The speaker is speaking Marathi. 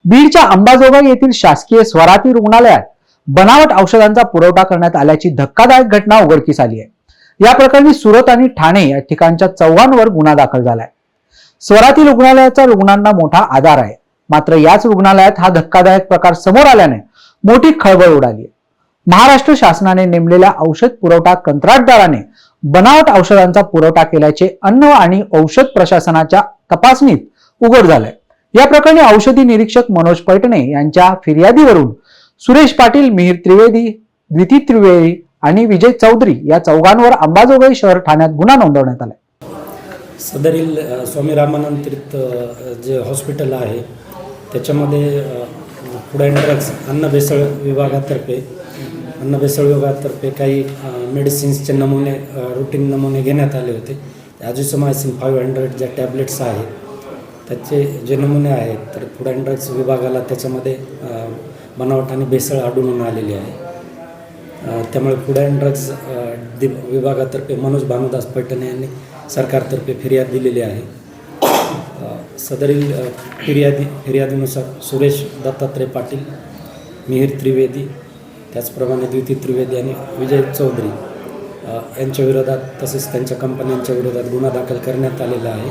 बीडच्या अंबाजोगाई येथील शासकीय स्वराती रुग्णालयात बनावट औषधांचा पुरवठा करण्यात आल्याची धक्कादायक घटना उघडकीस आली आहे। या प्रकरणी सुरत आणि ठाणे या ठिकाणच्या 4 गुन्हा दाखल झालाय। स्वराती रुग्णालयाचा रुग्णांना मोठा आधार आहे, मात्र याच रुग्णालयात हा धक्कादायक प्रकार समोर आल्याने मोठी खळबळ उडाली आहे। महाराष्ट्र शासनाने नेमलेल्या औषध पुरवठा कंत्राटदाराने बनावट औषधांचा पुरवठा केल्याचे अन्न आणि औषध प्रशासनाच्या तपासणीत उघड झालंय। या प्रकरणी औषधी निरीक्षक मनोज पैठणे यांच्या फिर्यादीवरून सुरेश पाटील, मिहिर त्रिवेदी, द्विती त्रिवेदी आणि विजय चौधरी या 4 अंबाजोगाई शहर ठाण्यात गुन्हा नोंदवण्यात आला। सदरील स्वामी रामानंद तीर्थ जे हॉस्पिटल आहे त्याच्यामध्ये फूड अँड ड्रग्स अन्न भेसळ विभागातर्फे काही मेडिसिन्सचे नमुने रूटीन नमुने घेण्यात आले होते। ॲझिथ्रोमायसिन 500 ज्या टॅबलेट्स आहेत त्याचे जे नमुने आहेत तर फूड अँड ड्रग्स विभागाला त्याच्यामध्ये बनावट आणि भेसळ आढळून आलेली आहे। त्यामुळे फूड अँड ड्रग्स विभागातर्फे मनोज भानुदास पैठणे यांनी सरकारतर्फे फिर्याद दिलेली आहे। सदरील फिर्यादीनुसार सुरेश दत्तात्रय पाटील, मिहिर त्रिवेदी, त्याचप्रमाणे द्विती त्रिवेदी आणि विजय चौधरी यांच्या विरोधात तसेच त्यांच्या कंपन्यांच्या विरोधात गुन्हा दाखल करण्यात आलेला आहे।